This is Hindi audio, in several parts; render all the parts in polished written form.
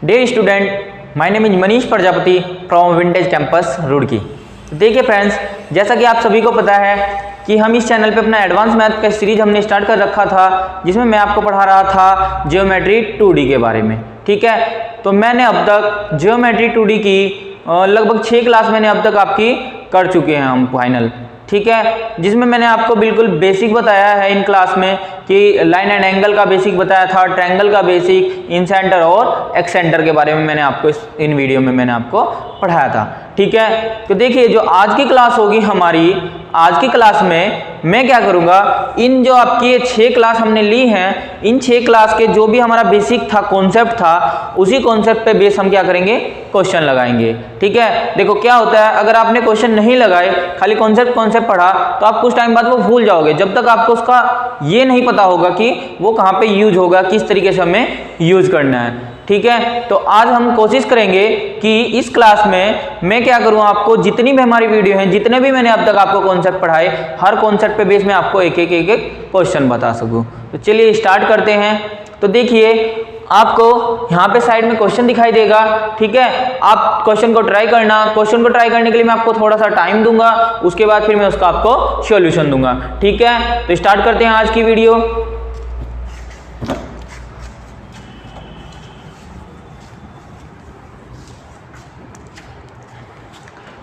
Dear student, my name is Manish Prajapati from vintage campus Roorkee. देखिए फ्रेंड्स, जैसा कि आप सभी को पता है कि हम इस चैनल पे अपना एडवांस मैथ का सीरीज हमने स्टार्ट कर रखा था, जिसमें मैं आपको पढ़ा रहा था ज्योमेट्री 2D के बारे में। ठीक है, तो मैंने अब तक ज्योमेट्री 2D की लगभग 6 क्लास मैंने अब तक आपकी कर चुके हैं हम फाइनल। ठीक है, जिसमें मैंने आपको बिल्कुल बेसिक बताया है इन क्लास में कि लाइन एंड एंगल का बेसिक बताया था, ट्रायंगल का बेसिक, इन सेंटर और एक्सेंटर के बारे में मैंने आपको इन वीडियो में मैंने आपको पढ़ाया था। ठीक है, तो देखिए जो आज की क्लास होगी हमारी, आज की क्लास में मैं क्या करूंगा, इन जो आपकी ये 6 क्लास हमने ली हैं, इन 6 क्लास के जो भी हमारा बेसिक था, कॉन्सेप्ट था, उसी कॉन्सेप्ट पे बेस हम क्या करेंगे, क्वेश्चन लगाएंगे। ठीक है, देखो क्या होता है, अगर आपने क्वेश्चन नहीं लगाए, खाली कॉन्सेप्ट पढ़ा, तो आप कुछ टाइम बाद वो भूल जाओगे, जब तक आपको उसका ये नहीं पता होगा कि वो कहाँ पे यूज होगा, किस तरीके से हमें यूज करना है। ठीक है, तो आज हम कोशिश करेंगे कि इस क्लास में मैं क्या करूं, आपको जितनी भी हमारी वीडियो हैं, जितने भी मैंने अब तक आपको कॉन्सेप्ट पढ़ाए, हर कॉन्सेप्ट पे बेस में आपको एक एक क्वेश्चन बता सकूं। तो चलिए स्टार्ट करते हैं। तो देखिए आपको यहाँ पे साइड में क्वेश्चन दिखाई देगा। ठीक है, आप क्वेश्चन को ट्राई करना। क्वेश्चन को ट्राई करने के लिए मैं आपको थोड़ा सा टाइम दूंगा, उसके बाद फिर मैं उसका आपको सॉल्यूशन दूंगा। ठीक है, तो स्टार्ट करते हैं आज की वीडियो।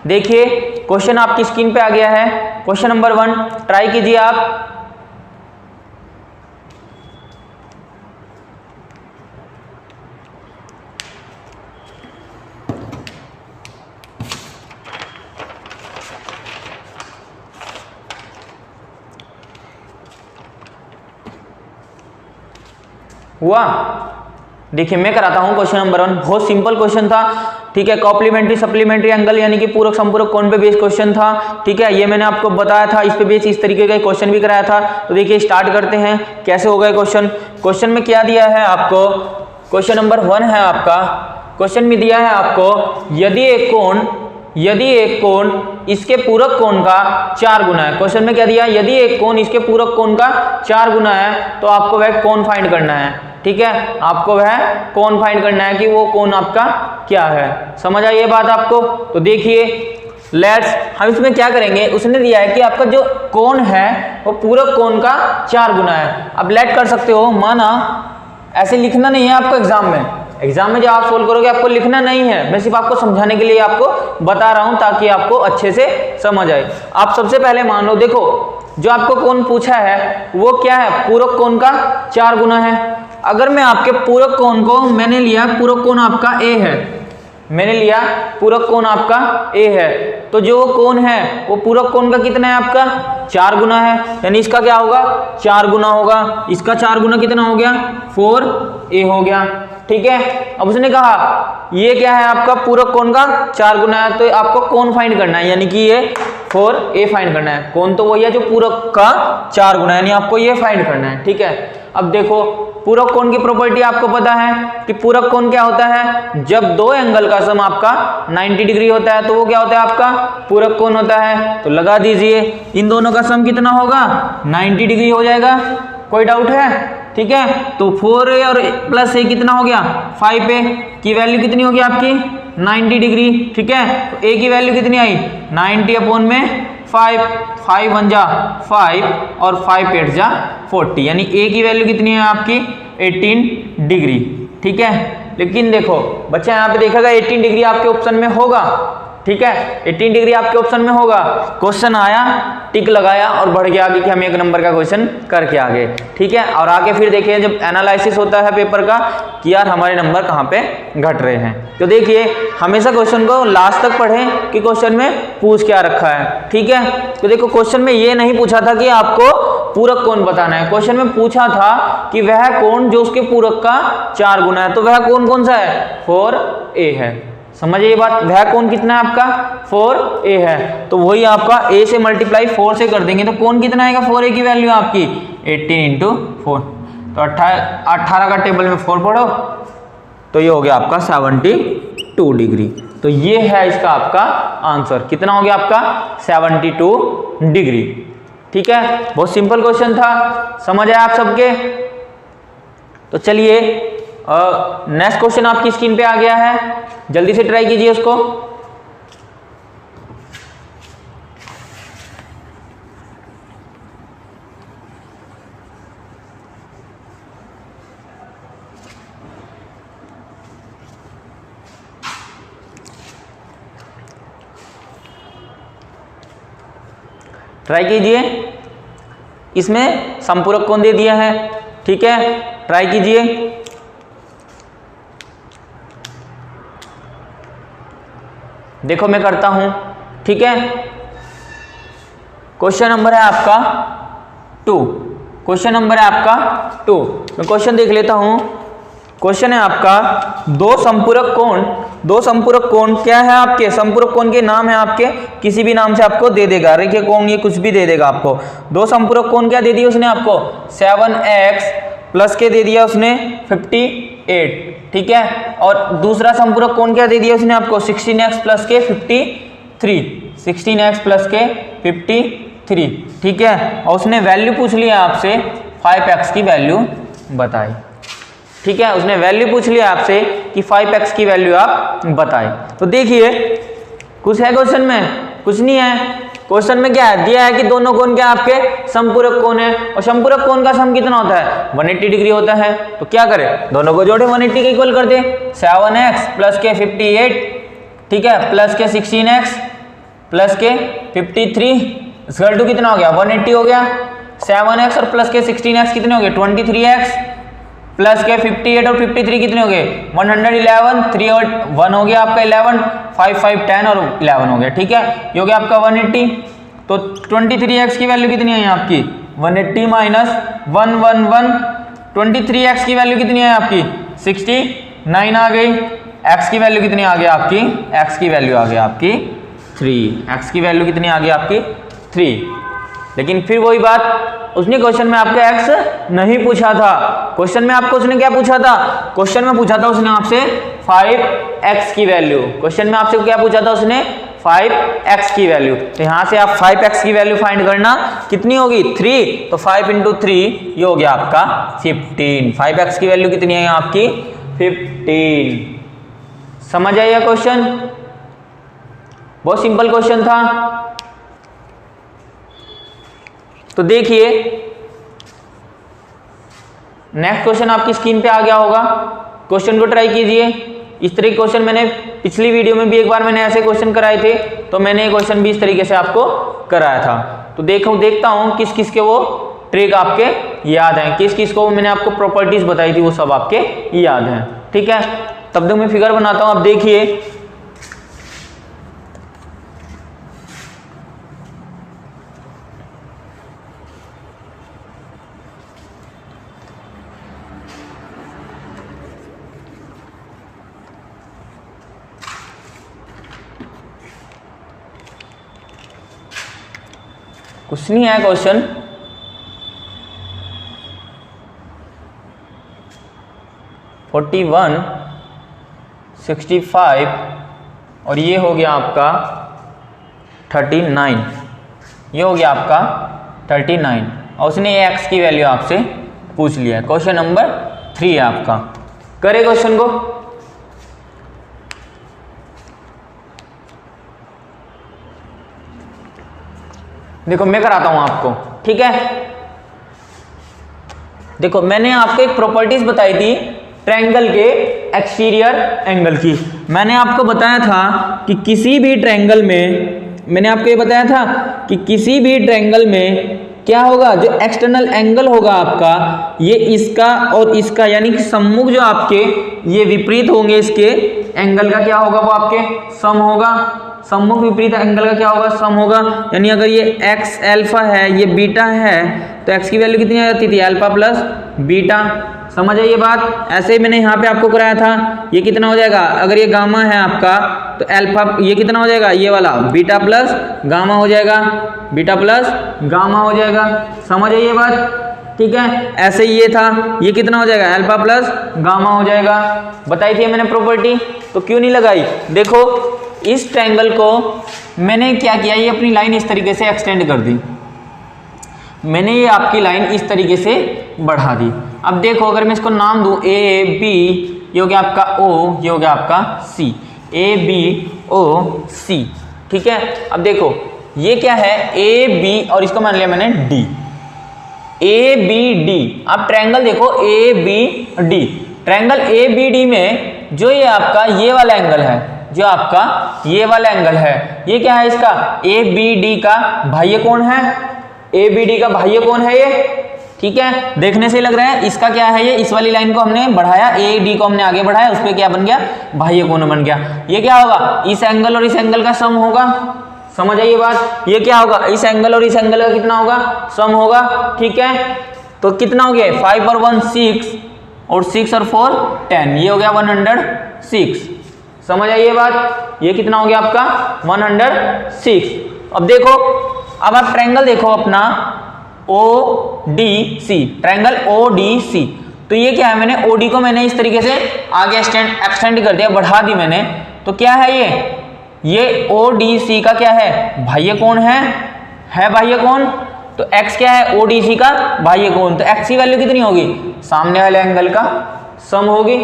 देखिए क्वेश्चन आपकी स्क्रीन पे आ गया है। क्वेश्चन नंबर 1 ट्राई कीजिए आप। हुआ? देखिए मैं कराता हूं क्वेश्चन नंबर 1। बहुत सिंपल क्वेश्चन था। ठीक है, कॉम्प्लीमेंट्री सप्लीमेंट्री एंगल यानी कि पूरक संपूरक कोण पे बेस्ड क्वेश्चन था। ठीक है, ये मैंने आपको बताया था, इस पे बेस इस तरीके का क्वेश्चन भी कराया था। तो देखिए स्टार्ट करते हैं, कैसे होगा क्वेश्चन। क्वेश्चन में क्या दिया है आपको, क्वेश्चन नंबर 1 है आपका। क्वेश्चन में दिया है आपको, यदि एक कोण इसके पूरक कोण का 4 गुना है। क्वेश्चन में क्या दिया, यदि एक कोण इसके पूरक कोण का 4 गुना है तो आपको वह कोण फाइंड करना है। ठीक है, आपको वह कोण फाइंड करना है कि वो कोण आपका क्या है। समझ आई ये बात आपको? तो देखिए लेट्स हम इसमें क्या करेंगे, उसने दिया है कि आपका जो कोण है वो पूरक कोण का 4 गुना है। अब लेट कर सकते हो, माना ऐसे लिखना नहीं है आपको एग्जाम में जब आप सोल्व करोगे आपको लिखना नहीं है, मैं सिर्फ आपको समझाने के लिए आपको बता रहा हूं ताकि आपको अच्छे से समझ आए। आप सबसे पहले मान लो, देखो जो आपको कोण पूछा है वो क्या है, पूरक कोण का 4 गुना है। अगर मैं आपके पूरक कोण को मैंने लिया, पूरक कोण आपका ए है, मैंने लिया पूरक कोण आपका ए है, तो जो वो कोण है वो पूरक कोण का कितना है आपका 4 गुना है, यानी इसका क्या होगा 4 गुना होगा। इसका 4 गुना कितना हो गया 4a हो गया। ठीक है, अब उसने कहा ये क्या है आपका पूरक कोण का 4 गुना है, तो आपको कोण फाइंड करना है, यानी कि ये 4a फाइंड करना है। कोण तो वही है जो पूरक का 4 गुना है, यानी आपको ये फाइंड करना है। ठीक है, अब देखो पूरक कोण की प्रॉपर्टी आपको पता है कि पूरक कोण क्या होता है, जब दो एंगल का सम आपका 90 डिग्री होता है तो वो क्या होता है आपका पूरक कोण होता है। तो लगा दीजिए, इन दोनों का सम कितना होगा 90 डिग्री हो जाएगा। कोई डाउट है? ठीक है, तो 4a और प्लस a कितना हो गया 5a की वैल्यू कितनी होगी आपकी 90 डिग्री। ठीक है, तो a की वैल्यू कितनी आई 90 अपॉन में 5 1 जा 5 और 5 8 जा 40, यानी a की वैल्यू कितनी है आपकी 18 डिग्री। ठीक है, लेकिन देखो बच्चा यहाँ पे देखेगा 18 डिग्री आपके ऑप्शन में होगा। ठीक है, 18 डिग्री आपके ऑप्शन में होगा। क्वेश्चन आया, टिक लगाया और बढ़ गया आगे कि हम 1 नंबर का क्वेश्चन करके आगे। ठीक है, और आगे फिर देखिए जब एनालिसिस होता है पेपर का कि यार हमारे नंबर कहाँ पे घट रहे हैं। तो देखिए हमेशा क्वेश्चन को लास्ट तक पढ़ें कि क्वेश्चन में पूछ क्या रखा है। ठीक है, तो देखो क्वेश्चन में ये नहीं पूछा था कि आपको पूरक कोण बताना है, क्वेश्चन में पूछा था कि वह कोण जो उसके पूरक का 4 गुना है, तो वह कोण कौन सा है 4a है। समझिए ये बात, वह कोण कितना है आपका 4a है, तो वही आपका a से मल्टीप्लाई 4 से कर देंगे तो कोण कितना आएगा 4a की वैल्यू आपकी 18 इंटू 4, तो 18 का टेबल में 4 पढ़ो तो ये हो गया आपका 72 डिग्री। तो ये है इसका आपका आंसर, कितना हो गया आपका 72 डिग्री। ठीक है, बहुत सिंपल क्वेश्चन था, समझ आया आप सबके। तो चलिए नेक्स्ट क्वेश्चन आपकी स्क्रीन पे आ गया है, जल्दी से ट्राई कीजिए उसको। ट्राई कीजिए, इसमें संपूरक कोण दे दिया है, ठीक है, ट्राई कीजिए। देखो मैं करता हूं, ठीक है। क्वेश्चन नंबर है आपका 2, क्वेश्चन नंबर है आपका 2। मैं क्वेश्चन देख लेता हूं। क्वेश्चन है आपका दो संपूरक कोण क्या है आपके, संपूरक कोण के नाम है आपके, किसी भी नाम से आपको दे देगा, रेखीय कोण ये कुछ भी दे देगा आपको। दो संपूरक कोण क्या दे दिया उसने आपको, 7x प्लस के दे दिया उसने 58, ठीक है। और दूसरा संपूरक कोण क्या दे दिया उसने आपको, 16x प्लस के 53, 16x प्लस के 53, ठीक है। और उसने वैल्यू पूछ लिया आपसे 5x की वैल्यू बताई, ठीक है। उसने वैल्यू पूछ लिया आपसे कि 5x की वैल्यू आप बताएं। तो देखिए कुछ है क्वेश्चन में, कुछ नहीं है। क्वेश्चन में क्या है दिया है कि दोनों कोण क्या आपके संपूरक कोण है, और संपूरक कोण का सम कितना होता है, 180 डिग्री होता है। तो क्या करें, दोनों को जोड़े, 180 के इक्वल कर दे। 7x प्लस के 58, ठीक है, प्लस के 16x प्लस के 53 इक्वल टू कितना हो गया, 180 हो गया। 7x और प्लस के 16x कितने हो गए, 23x प्लस के 58 और 53 कितने हो गए, 111, 3 और 1 हो गया आपका 11, 5 5 10 और 11 हो गया, ठीक है। ये हो गया आपका 180। तो 23x की वैल्यू कितनी है आपकी, 180 माइनस 111, 23x की वैल्यू कितनी है आपकी, 69 आ गई। x की वैल्यू कितनी आ गई आपकी, x की वैल्यू आ गई आपकी 3, x की वैल्यू कितनी आ गई आपकी 3। लेकिन फिर वही बात, उसने क्वेश्चन में आपका x नहीं पूछा था। क्वेश्चन में आपको उसने क्या पूछा था, क्वेश्चन में पूछा था उसने आपसे 5x की वैल्यू, क्वेश्चन में आपसे क्या पूछा था उसने, 5x की वैल्यू। तो यहां से आप 5x की वैल्यू फाइंड करना, कितनी होगी 3, तो 5 × 3 ये हो गया आपका 15। 5x की वैल्यू कितनी है आपकी 15। समझ आया क्वेश्चन, बहुत सिंपल क्वेश्चन था। तो देखिए नेक्स्ट क्वेश्चन आपकी स्क्रीन पे आ गया होगा, क्वेश्चन को ट्राई कीजिए। इस तरह के क्वेश्चन मैंने पिछली वीडियो में भी एक बार मैंने ऐसे क्वेश्चन कराए थे, तो मैंने ये क्वेश्चन भी इस तरीके से आपको कराया था। तो देखता हूँ किस किस के वो ट्रिक आपके याद हैं, किस किस को मैंने आपको प्रॉपर्टीज बताई थी वो सब आपके याद हैं, ठीक है। तब तक मैं फिगर बनाता हूँ। अब देखिए कुछ नहीं है क्वेश्चन, (41, 65) और ये हो गया आपका 39, ये हो गया आपका 39, और उसने ये x की वैल्यू आपसे पूछ लिया है। क्वेश्चन नंबर 3 है आपका। करे क्वेश्चन को, देखो मैं कराता हूं आपको, ठीक है। देखो मैंने आपको एक प्रॉपर्टीज बताई थी ट्रायंगल के एक्सटीरियर एंगल की। मैंने आपको बताया था कि किसी भी ट्रायंगल में, मैंने आपको ये बताया था कि किसी भी ट्रायंगल में क्या होगा, जो एक्सटर्नल एंगल होगा आपका, ये इसका और इसका यानी कि सम्मुख जो आपके ये विपरीत होंगे, इसके एंगल का क्या होगा, वो आपके सम होगा। सम्मुख विपरीत एंगल का क्या होगा, सम होगा। यानी अगर ये x अल्फा है, ये बीटा है, तो x की वैल्यू कितनी आ जाती थी, अल्फा प्लस बीटा। समझ आई ये बात। ऐसे ही मैंने यहाँ पे आपको कराया था, ये कितना हो जाएगा, अगर ये गामा है आपका तो अल्फा, ये कितना हो जाएगा, ये वाला बीटा प्लस गामा हो जाएगा, बीटा प्लस गामा हो जाएगा। समझ आई ये बात, ठीक है। ऐसे ही ये था, ये कितना हो जाएगा, अल्फा प्लस गामा हो जाएगा। बताई थी मैंने प्रॉपर्टी, तो क्यों नहीं लगाई। देखो इस ट्रायंगल को मैंने क्या किया, ये अपनी लाइन इस तरीके से एक्सटेंड कर दी। मैंने ये आपकी लाइन इस तरीके से बढ़ा दी। अब देखो अगर मैं इसको नाम दूं ए बी, ये हो गया आपका ओ, ये हो गया आपका सी, ए बी ओ सी, ठीक है। अब देखो ये क्या है, ए बी और इसको मान लिया मैंने डी, ए बी डी। अब ट्रायंगल देखो A B D, triangle A B D में जो ये आपका ये वाला एंगल है, जो आपका ये वाला एंगल है, ये क्या है इसका ए बी डी का बाह्य कोण है, ए बी डी का बाह्य कोण है ये, ठीक है। देखने से लग रहा है इसका क्या है, ये इस वाली लाइन को हमने बढ़ाया, ए डी को हमने आगे बढ़ाया, उस पर क्या बन गया, बाह्य कोण बन गया। ये क्या होगा, इस एंगल और इस एंगल का सम होगा, समझ आइए बात। ये क्या होगा, इस एंगल और इस एंगल का कितना होगा, सम होगा, ठीक है। तो कितना हो गया, 5 और 1 6 और 6 और 4 10, ये हो गया 106, समझ आइए बात। ये कितना हो गया आपका 106। अब देखो, अब आप ट्रायंगल देखो अपना O D C, triangle O D C. तो ये क्या है, मैंने ओ डी को मैंने इस तरीके से आगे एक्सटेंड कर दिया, बढ़ा दी मैंने। तो क्या है ये ओ डी सी का क्या है, बाह्य कोण है बाह्य कोण। तो x क्या है, ओ डी सी का बाह्य कोण। तो x की वैल्यू कितनी होगी, सामने वाले एंगल का सम होगी।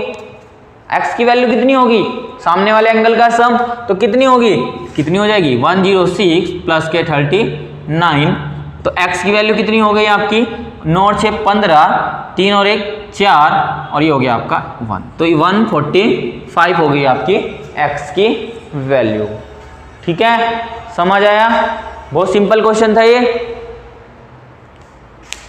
x की वैल्यू कितनी होगी, सामने वाले एंगल का सम। तो कितनी होगी, कितनी हो जाएगी 106 प्लस के 39। तो x की वैल्यू कितनी हो गई आपकी, 9 और 6 15, 3 और 1 4 और ये हो गया आपका 1। तो 145 हो गई आपकी x की वैल्यू, ठीक है। समझ आया, बहुत सिंपल क्वेश्चन था ये।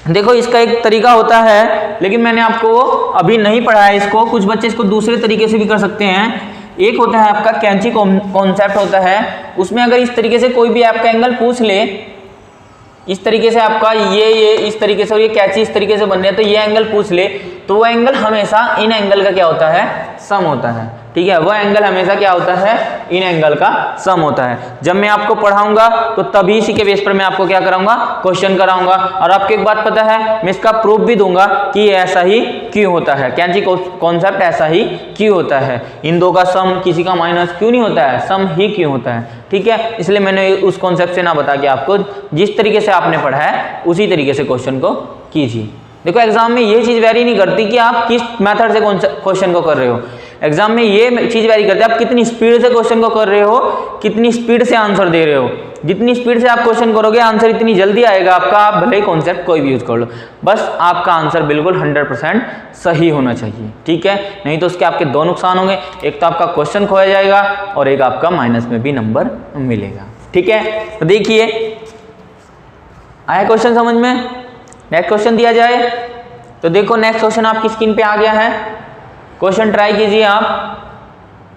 देखो इसका एक तरीका होता है, लेकिन मैंने आपको अभी नहीं पढ़ाया इसको, कुछ बच्चे इसको दूसरे तरीके से भी कर सकते हैं। एक होता है आपका कैंची कॉन्सेप्ट होता है, उसमें अगर इस तरीके से कोई भी आपका एंगल पूछ ले, इस तरीके से आपका ये इस तरीके से और ये कैंची इस तरीके से बन रहा है, तो ये एंगल पूछ ले, तो वो एंगल हमेशा इन एंगल का क्या होता है, सम होता है, ठीक है। वह एंगल हमेशा क्या होता है, इन एंगल का सम होता है। जब मैं आपको पढ़ाऊंगा तो तभी इसी के बेस पर मैं आपको क्या कराऊंगा, क्वेश्चन कराऊंगा। और आपको एक बात पता है, मैं इसका प्रूफ भी दूंगा कि ऐसा ही क्यों होता है, कैंची कॉन्सेप्ट ऐसा ही क्यों होता है, इन दो का सम किसी का माइनस क्यों नहीं होता है, सम ही क्यों होता है, ठीक है। इसलिए मैंने उस कॉन्सेप्ट से ना बता के आपको जिस तरीके से आपने पढ़ा है उसी तरीके से क्वेश्चन को कीजिए। देखो एग्जाम में ये चीज वेरी नहीं करती कि आप किस मेथड से क्वेश्चन को कर रहे हो, एग्जाम में ये चीज वेरी करती है आप कितनी स्पीड से क्वेश्चन को कर रहे हो, कितनी स्पीड से आंसर दे रहे हो। जितनी स्पीड से आप क्वेश्चन करोगे आंसर इतनी जल्दी आएगा आपका, आप भले ही कॉन्सेप्ट कोई भी यूज कर लो, बस आपका आंसर बिल्कुल 100% सही होना चाहिए, ठीक है। नहीं तो उसके आपके दो नुकसान होंगे, एक तो आपका क्वेश्चन खोया जाएगा और एक आपका माइनस में भी नंबर मिलेगा, ठीक है। तो देखिए आया क्वेश्चन समझ में, नेक्स्ट क्वेश्चन दिया जाए तो देखो नेक्स्ट क्वेश्चन आपकी स्क्रीन पे आ गया है। क्वेश्चन ट्राई कीजिए आप,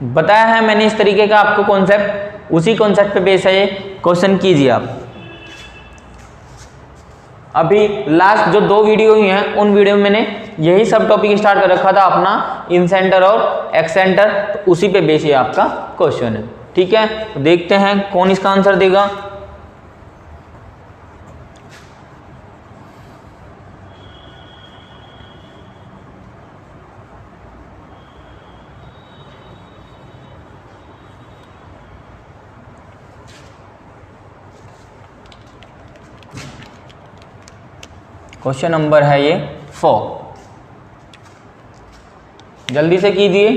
बताया है मैंने इस तरीके का आपको कॉन्सेप्ट, उसी कॉन्सेप्ट पे बेस है ये, क्वेश्चन कीजिए आप। अभी लास्ट जो 2 वीडियो हुई हैं उन वीडियो में मैंने यही सब टॉपिक स्टार्ट कर रखा था अपना, इन सेंटर और एक्स सेंटर, तो उसी पे बेस ये आपका क्वेश्चन है, ठीक है। तो देखते हैं कौन इसका आंसर देगा। क्वेश्चन नंबर है ये 4, जल्दी से कीजिए।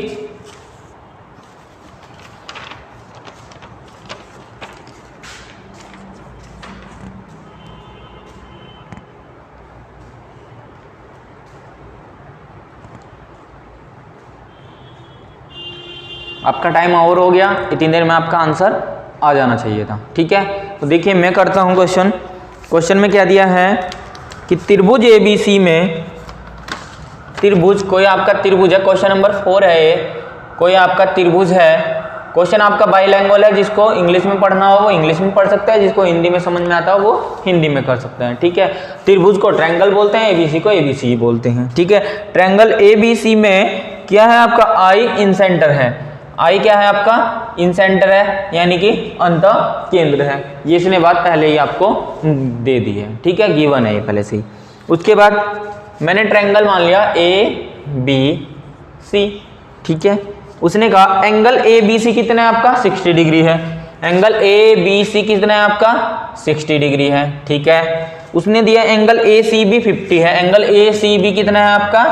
आपका टाइम ओवर हो गया, इतनी देर में आपका आंसर आ जाना चाहिए था, ठीक है। तो देखिए मैं करता हूं क्वेश्चन में क्या दिया है कि त्रिभुज ABC में, त्रिभुज कोई आपका त्रिभुज है, क्वेश्चन नंबर 4 है ये, कोई आपका त्रिभुज है। क्वेश्चन आपका बाइलैंग्वेज है, जिसको इंग्लिश में पढ़ना हो वो इंग्लिश में पढ़ सकता है, जिसको हिंदी में समझ में आता हो वो हिंदी में कर सकते हैं, ठीक है। त्रिभुज को ट्रायंगल बोलते हैं, ABC को ABC बोलते हैं, ठीक है। ट्रायंगल ABC में क्या है आपका I इन सेंटर है, I क्या है आपका इन सेंटर है, यानी कि अंतः केंद्र है। ये इसने बात पहले ही आपको दे दी है, ठीक है, गिवन है ये पहले से ही। उसके बाद मैंने ट्रायंगल मान लिया ABC, ठीक है। उसने कहा एंगल ABC कितना है आपका 60 डिग्री है, एंगल ABC कितना है आपका 60 डिग्री है, ठीक है। उसने दिया एंगल ए सी बी 50 है, एंगल ए सी बी कितना है आपका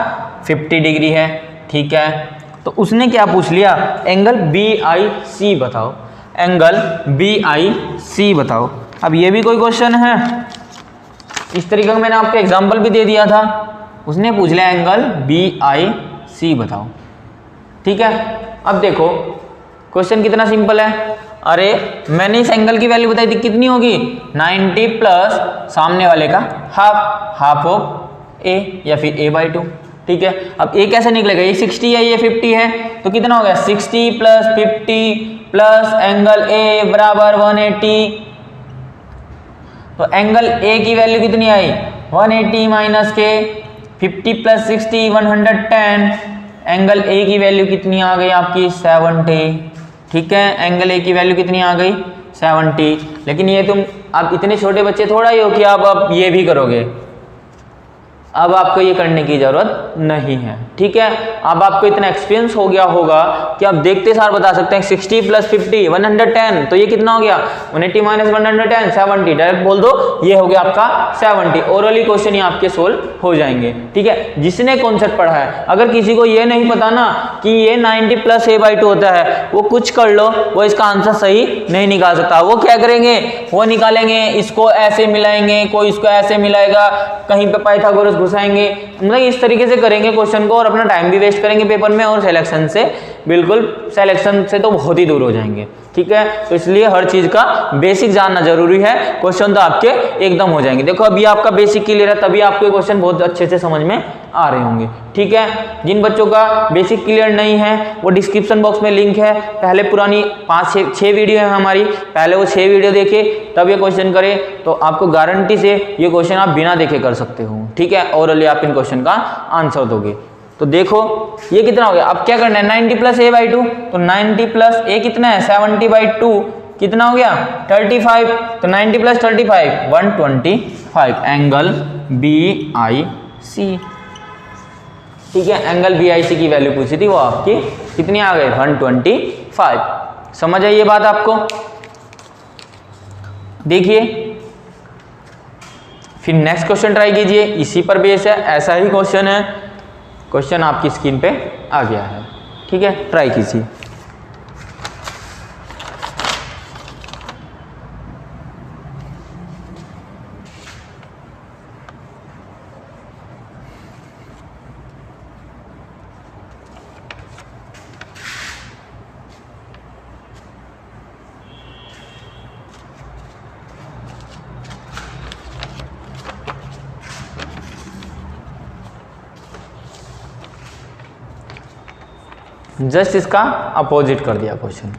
50 डिग्री है, ठीक है। तो उसने क्या पूछ लिया, एंगल बी आई सी बताओ, एंगल बी आई सी बताओ। अब ये भी कोई क्वेश्चन है, इस तरीके का मैंने आपको एग्जाम्पल भी दे दिया था। उसने पूछ लिया एंगल बी आई सी बताओ, ठीक है। अब देखो क्वेश्चन कितना सिंपल है, अरे मैंने इस एंगल की वैल्यू बताई थी, कितनी होगी 90 प्लस सामने वाले का हाफ ऑफ ए या फिर a/2, ठीक है। अब ए कैसे निकलेगा, ये 60 है ये 50 है, तो कितना हो गया 60 प्लस 50 प्लस एंगल ए बराबर 180। तो एंगल ए की वैल्यू कितनी आई 180 माइनस के 50 प्लस 60 110, एंगल ए की वैल्यू कितनी आ गई आपकी 70, ठीक है। एंगल ए की वैल्यू कितनी आ गई 70। लेकिन ये तुम अब इतने छोटे बच्चे थोड़ा ही हो कि आप ये भी करोगे, अब आपको ये करने की जरूरत नहीं है, ठीक है। अब आपको इतना एक्सपीरियंस हो गया होगा कि आप देखते सार बता सकते हैं 60 प्लस 50 110, तो ये कितना हो गया 180 माइनस 110 70, डायरेक्ट बोल दो ये हो गया आपका 70। ओरली क्वेश्चन ये आपके सोल्व हो जाएंगे, ठीक है, जिसने कॉन्सेप्ट पढ़ा है। अगर किसी को ये नहीं पता ना कि ये 90 प्लस a/2 होता है, वो कुछ कर लो, वो इसका आंसर सही नहीं निकाल सकता। वो क्या करेंगे, वो निकालेंगे इसको ऐसे मिलाएंगे, कोई इसको ऐसे मिलाएगा, कहीं पे पाइथागोरस घुसाएंगे, मतलब इस तरीके से करेंगे क्वेश्चन को और अपना टाइम भी वेस्ट करेंगे पेपर में, और सिलेक्शन से तो बहुत ही दूर हो जाएंगे, ठीक है। तो इसलिए हर चीज का बेसिक जानना जरूरी है, क्वेश्चन तो आपके एकदम हो जाएंगे। देखो अभी आपका बेसिक क्लियर है, तभी आपको क्वेश्चन बहुत अच्छे से समझ में आ रहे होंगे, ठीक है। जिन बच्चों का बेसिक क्लियर नहीं है वो डिस्क्रिप्शन बॉक्स में लिंक है, पहले पुरानी 5-6 वीडियो है हमारी, पहले वो 6 वीडियो देखे तब ये क्वेश्चन करे, तो आपको गारंटी से ये क्वेश्चन आप बिना देखे कर सकते हो, ठीक है। ओरली आप इन क्वेश्चन का आंसर दोगे। तो देखो ये कितना हो गया, अब क्या करना है 90 प्लस a/2, तो 90 प्लस a कितना है 70/2, कितना हो गया 35, तो 90 प्लस 35 125, एंगल BIC, ठीक है। एंगल BIC की वैल्यू पूछी थी, वो आपकी कितनी आ गई 125। समझ आई ये बात आपको। देखिए फिर नेक्स्ट क्वेश्चन ट्राई कीजिए, इसी पर बेस है, ऐसा ही क्वेश्चन है, क्वेश्चन आपकी स्क्रीन पे आ गया है, ठीक है, ट्राई कीजिए। जस्ट इसका अपोजिट कर दिया क्वेश्चन,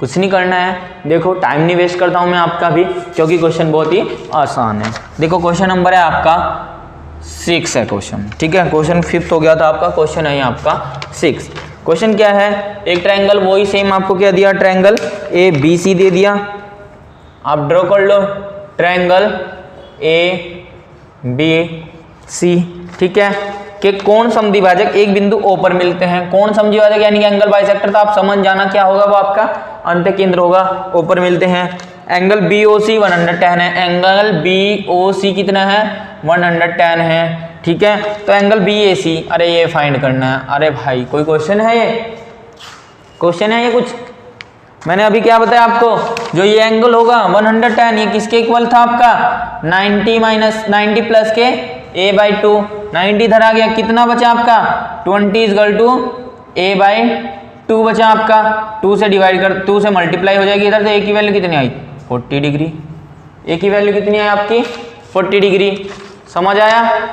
कुछ नहीं करना है। देखो टाइम नहीं वेस्ट करता हूं मैं आपका भी, क्योंकि क्वेश्चन बहुत ही आसान है। देखो क्वेश्चन नंबर है आपका 6 है क्वेश्चन, ठीक है। क्वेश्चन 5th हो गया था आपका, क्वेश्चन है आपका 6। क्वेश्चन क्या है, एक ट्रायंगल, वही सेम आपको क्या दिया, ट्रायंगल ABC दे दिया, आप ड्रॉ कर लो ट्रायंगल ABC, ठीक है, कि कौन समद्विभाजक एक बिंदु O पर मिलते हैं। कौन समद्विभाजक यानी कि एंगल बाइसेक्टर, तो आप समझ जाना क्या होगा, वो आपका अंत केंद्र होगा, O पर मिलते हैं। एंगल BOC 110 है, एंगल BOC कितना है 110 है, ठीक है। तो एंगल BAC, अरे ये फाइंड करना है। अरे भाई कोई क्वेश्चन है, ये क्वेश्चन है ये कुछ, मैंने अभी क्या बताया आपको, जो ये एंगल होगा 110, ये किसके इक्वल था आपका 90 माइनस 90 प्लस के a/2, 90 इधर आ गया, कितना बचा आपका 20 = a/2 बचा आपका, 2 से डिवाइड कर 2 से मल्टीप्लाई हो जाएगी इधर, तो a की वैल्यू कितनी आई 40 डिग्री, a की वैल्यू कितनी आई आपकी 40 डिग्री। समझ आया,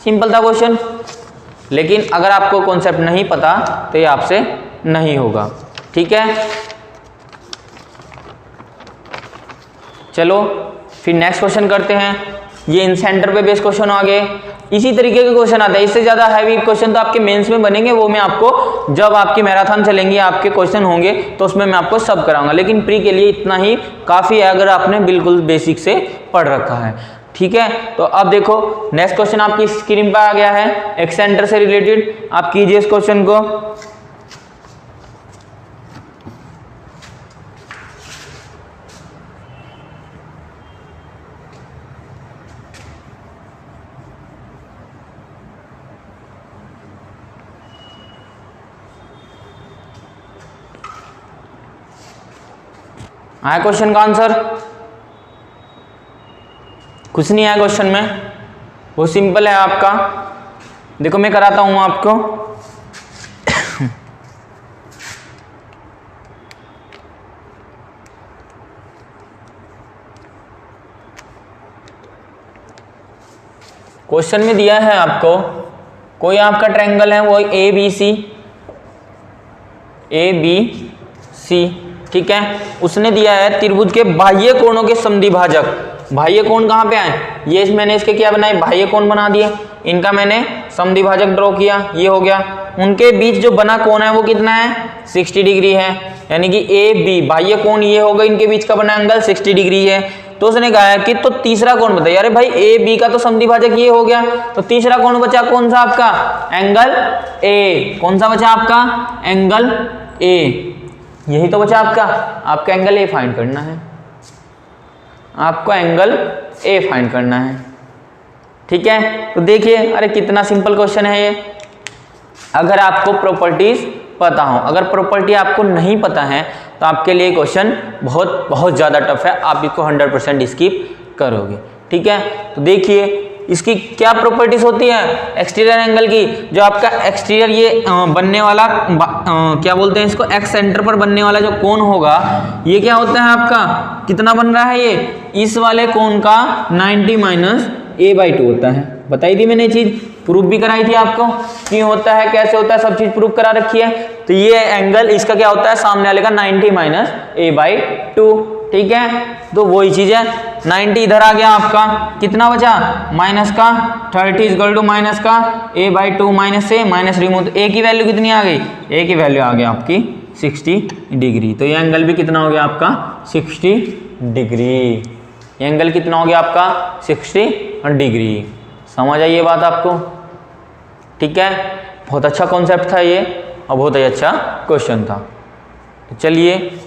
सिंपल था क्वेश्चन। लेकिन अगर आपको कॉन्सेप्ट नहीं पता तो ये आपसे नहीं होगा, ठीक है। चलो फिर नेक्स्ट क्वेश्चन करते हैं। ये इन सेंटर पे बेस क्वेश्चन आ गए, इसी तरीके के क्वेश्चन आते हैं। इससे ज्यादा हैवी क्वेश्चन तो आपके मेंस में बनेंगे, वो मैं आपको जब आपकी मैराथन चलेंगी आपके क्वेश्चन होंगे तो उसमें मैं आपको सब कराऊंगा। लेकिन प्री के लिए इतना ही काफी है, अगर आपने बिल्कुल बेसिक से पढ़ रखा है, ठीक है। तो अब देखो नेक्स्ट क्वेश्चन आपकी स्क्रीन पर आ गया है, एक सेंटर से रिलेटेड। आप कीजिए इस क्वेश्चन को। आया क्वेश्चन का आंसर? कुछ नहीं आया क्वेश्चन में, बहुत सिंपल है आपका। देखो मैं कराता हूं आपको। क्वेश्चन में दिया है आपको कोई आपका ट्रायंगल है वो ए बी सी, ठीक है। उसने दिया है त्रिभुज के बाह्य कोणों के समद्विभाजक। बाह्य कोण कहाँ पे आए? ये मैंने इसके क्या बनाए? बाह्य कोण बना दिए। इनका मैंने समद्विभाजक ड्रॉ किया, ये हो गया। उनके बीच जो बना कोण है वो कितना है? 60 डिग्री है। यानी कि ए बी बाह्य कोण ये होगा, इनके बीच का बना एंगल 60 डिग्री है। तो उसने कहा है कि तो तीसरा कोण बताइए। अरे भाई ए बी का तो समद्विभाजक ये हो गया, तो तीसरा कोण बचा कौन सा आपका? Angle A. कौन सा बचा आपका? Angle A. यही तो बचा आपका एंगल ए फाइंड करना है। आपको एंगल ए फाइंड करना है, ठीक है। तो देखिए, अरे कितना सिंपल क्वेश्चन है ये। अगर आपको प्रॉपर्टीज पता हो, अगर प्रॉपर्टी आपको नहीं पता है तो आपके लिए क्वेश्चन बहुत बहुत ज़्यादा टफ है, आप इसको 100% स्किप करोगे, ठीक है। तो देखिए इसकी क्या प्रॉपर्टीज होती है एक्सटीरियर एंगल की। जो आपका एक्सटीरियर ये बनने वाला क्या बोलते हैं इसको, एक्स सेंटर पर बनने वाला जो कोण होगा, ये क्या होता है आपका? कितना बन रहा है ये? इस वाले कोण का 90 माइनस a/2 होता है। बताई थी मैंने चीज, प्रूफ भी कराई थी आपको, क्यों होता है कैसे होता है सब चीज प्रूफ करा रखी है। तो ये एंगल इसका क्या होता है? सामने वाले का 90 माइनस a/2, ठीक है। तो वही चीज है, 90 इधर आ गया आपका, कितना बचा? माइनस का 30 इक्वल टू माइनस का a/2 माइनस से माइनस रिमूव। ए की वैल्यू कितनी आ गई? ए की वैल्यू आ गई आपकी 60 डिग्री। तो ये एंगल भी कितना हो गया आपका? 60 डिग्री। ये एंगल कितना हो गया आपका? 60 डिग्री। समझ आई ये बात आपको? ठीक है, बहुत अच्छा कॉन्सेप्ट था ये और बहुत ही अच्छा क्वेश्चन था। तो चलिए,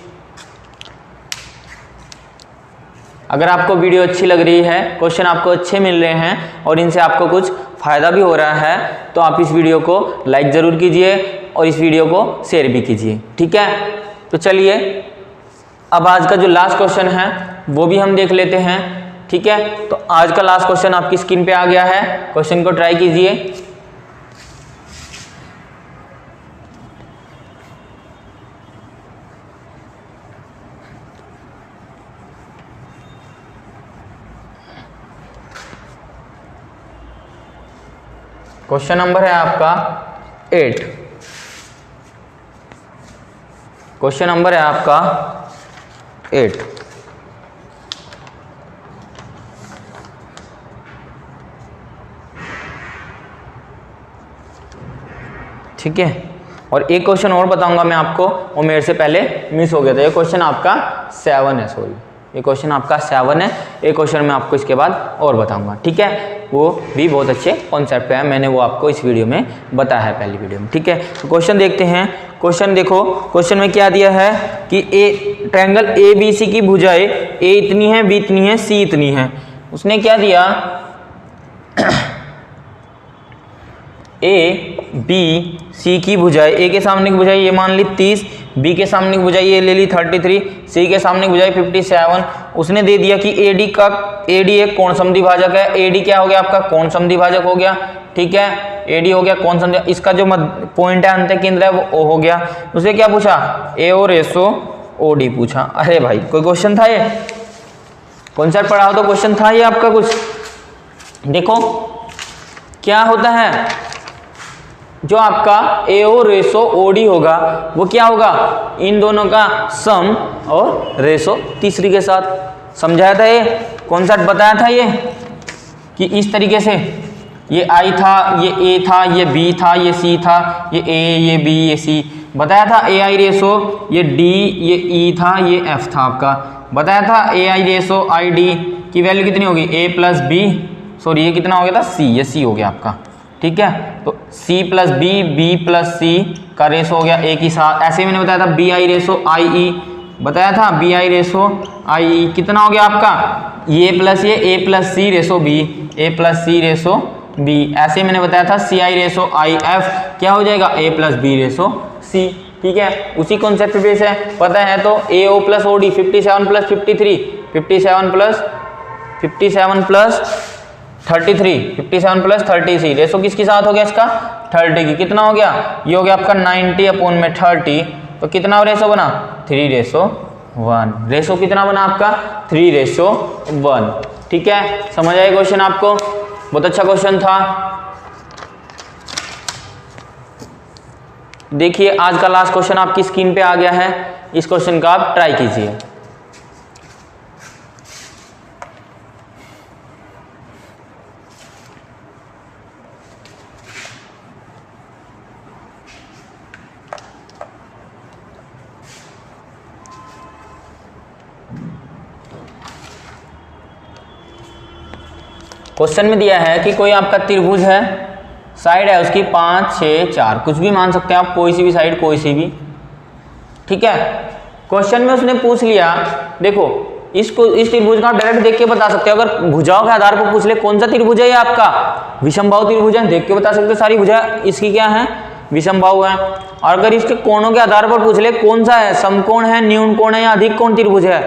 अगर आपको वीडियो अच्छी लग रही है, क्वेश्चन आपको अच्छे मिल रहे हैं और इनसे आपको कुछ फ़ायदा भी हो रहा है, तो आप इस वीडियो को लाइक ज़रूर कीजिए और इस वीडियो को शेयर भी कीजिए, ठीक है। तो चलिए, अब आज का जो लास्ट क्वेश्चन है वो भी हम देख लेते हैं, ठीक है। तो आज का लास्ट क्वेश्चन आपकी स्क्रीन पे आ गया है, क्वेश्चन को ट्राई कीजिए। क्वेश्चन नंबर है आपका 8। क्वेश्चन नंबर है आपका 8। ठीक है, और एक क्वेश्चन और बताऊंगा मैं आपको, वो मेरे से पहले मिस हो गया था। ये क्वेश्चन आपका 7 है, सॉरी, ये क्वेश्चन आपका 7 है। एक क्वेश्चन मैं आपको इसके बाद और बताऊंगा, ठीक है। वो भी बहुत अच्छे कॉन्सेप्ट पे है, मैंने वो आपको इस वीडियो में बताया है, पहली वीडियो में, ठीक है। तो क्वेश्चन देखते हैं। क्वेश्चन देखो, क्वेश्चन में क्या दिया है कि ए ट्रायंगल ए बी सी की भुजाएं ए इतनी है, बी इतनी है, सी इतनी है। उसने क्या दिया, ए बी सी की भुजाएं, ए के सामने की भुजाई ये मान ली 30, बी के सामने की भुजाई ये ले ली 33, सी के सामने की भुजाई 57। उसने दे दिया कि एडी का, एडी एक कोण समद्विभाजक है। एडी क्या हो गया आपका? कोण समद्विभाजक हो गया, ठीक है। एडी हो गया कोण समद्विभाजक, इसका जो पॉइंट है, अंत केंद्र है, वो ओ हो गया। उसने क्या पूछा? ए ओ रेशो ओ डी पूछा। अरे भाई, कोई क्वेश्चन था ये? कॉन्सेप्ट पढ़ा हो तो क्वेश्चन था ये आपका कुछ? देखो क्या होता है, जो आपका AO रेशो OD होगा वो क्या होगा? इन दोनों का सम और रेशो तीसरी के साथ। समझाया था ये कॉन्सेप्ट, बताया था ये कि इस तरीके से ये I था, ये A था, ये B था, ये C था, ये A, ये B, ये C। बताया था AI रेशो, ये D, ये E था, ये F था आपका। बताया था AI रेशो ID की वैल्यू कितनी होगी? A प्लस B, सॉरी ये कितना हो गया था? C, ये C हो गया आपका, ठीक है। तो C plus B, B plus C का रेशो हो गया एक ही साथ। ऐसे मैंने बताया था BI रेशो IE, बताया था BI रेशो IE कितना हो गया आपका? ये प्लस ये, A plus C ratio B, A plus C ratio B। ऐसे मैंने बताया था CI रेशो IF क्या हो जाएगा? A plus B ratio C, ठीक है, उसी कॉन्सेप्ट पे बेस है, पता है तो AO plus OD 57 plus 53, 57 plus 33, ratio किसके साथ हो गया इसका 30 की, कितना हो गया ये हो गया आपका 90 अपॉन में 30, तो कितना रेशो बना 3:1, रेशो कितना बना आपका 3:1, ठीक है। समझ आए क्वेश्चन आपको, बहुत अच्छा क्वेश्चन था। देखिए आज का लास्ट क्वेश्चन आपकी स्क्रीन पे आ गया है, इस क्वेश्चन का आप ट्राई कीजिए। क्वेश्चन में दिया है कि कोई आपका त्रिभुज है, साइड है उसकी 5, 6, 4, कुछ भी मान सकते हैं आप, कोई सी भी साइड, कोई सी भी, ठीक है। क्वेश्चन में उसने पूछ लिया, देखो इस त्रिभुज का डायरेक्ट देख के बता सकते हो, अगर भुजाओं के आधार पर पूछ ले कौन सा त्रिभुज है ये आपका विषमबाहु त्रिभुज है, देख के बता सकते हो, सारी भुजा इसकी क्या है विषमबाहु है। और अगर इसके कोणों के आधार पर पूछ ले कौन सा है, समकोण है, न्यून कोण है या अधिक कोण त्रिभुज है,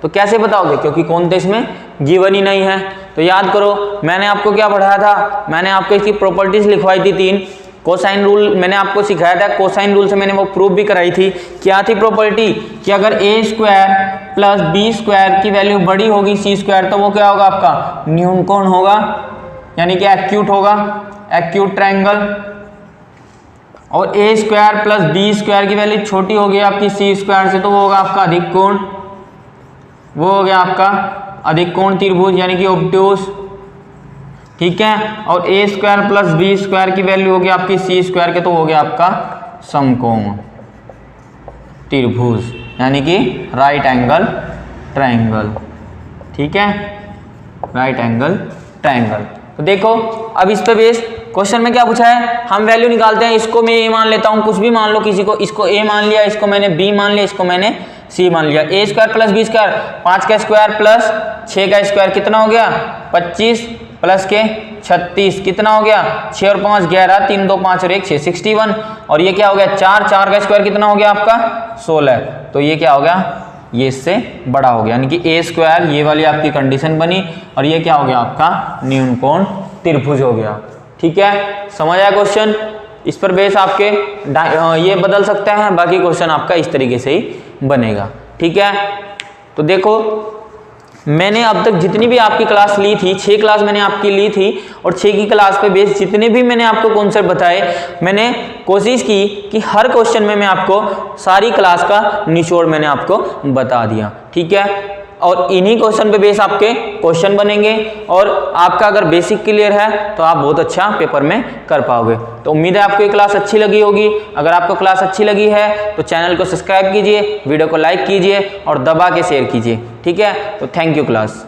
तो कैसे बताओगे, क्योंकि कोण तो इसमें गिवन ही नहीं है। तो याद करो मैंने आपको क्या पढ़ाया था, मैंने आपको इसकी प्रॉपर्टीज लिखवाई थी 3, कोसाइन रूल मैंने आपको सिखाया था, कोसाइन रूल से मैंने वो प्रूफ भी कराई थी। क्या थी प्रॉपर्टी कि अगर a² प्लस b² की वैल्यू बड़ी होगी c² तो वो क्या होगा आपका न्यून कोण होगा, यानी कि एक्यूट होगा, एक्यूट ट्रायंगल। और a² प्लस b² की वैल्यू छोटी होगी आपकी c² से तो वो होगा आपका अधिक कोण, वो हो गया आपका अधिक कोण त्रिभुज यानी कि ऑब्ट्यूज, ठीक है। और a² प्लस b² की वैल्यू होगी आपकी c² के तो हो गया आपका समकोण त्रिभुज यानी कि राइट एंगल ट्रायंगल, ठीक है, राइट एंगल ट्रायंगल। तो देखो अब इस पे बेस क्वेश्चन में क्या पूछा है, हम वैल्यू निकालते हैं, इसको मैं a मान लेता हूं, कुछ भी मान लो, किसी को इसको a मान लिया, इसको मैंने b मान लिया, इसको मैंने c मान लिया। a² प्लस b², 5 का स्क्वायर प्लस 6 का स्क्वायर कितना हो गया 25 प्लस के 36 कितना हो गया 6 और 5 11, 3 2 5 और 1 6 61। और ये क्या हो गया 4 का स्क्वायर कितना हो गया आपका 16, तो ये क्या हो गया ये इससे बड़ा हो गया, यानी कि a², ये वाली आपकी कंडीशन बनी, और ये क्या हो गया आपका न्यून कोण त्रिभुज हो गया, ठीक है। समझ आया क्वेश्चन, इस पर बेस आपके ये बदल सकते हैं, बाकी क्वेश्चन आपका इस तरीके से ही बनेगा, ठीक है। तो देखो मैंने अब तक जितनी भी आपकी क्लास ली थी, 6 क्लास मैंने आपकी ली थी, और 6 की क्लास पे बेस जितने भी मैंने आपको कॉन्सेप्ट बताए, मैंने कोशिश की कि हर क्वेश्चन में मैं आपको सारी क्लास का निचोड़ मैंने आपको बता दिया, ठीक है। और इन्हीं क्वेश्चन पे बेस आपके क्वेश्चन बनेंगे, और आपका अगर बेसिक क्लियर है तो आप बहुत अच्छा पेपर में कर पाओगे। तो उम्मीद है आपको ये क्लास अच्छी लगी होगी। अगर आपको क्लास अच्छी लगी है तो चैनल को सब्सक्राइब कीजिए, वीडियो को लाइक कीजिए और दबा के शेयर कीजिए, ठीक है। तो थैंक यू क्लास।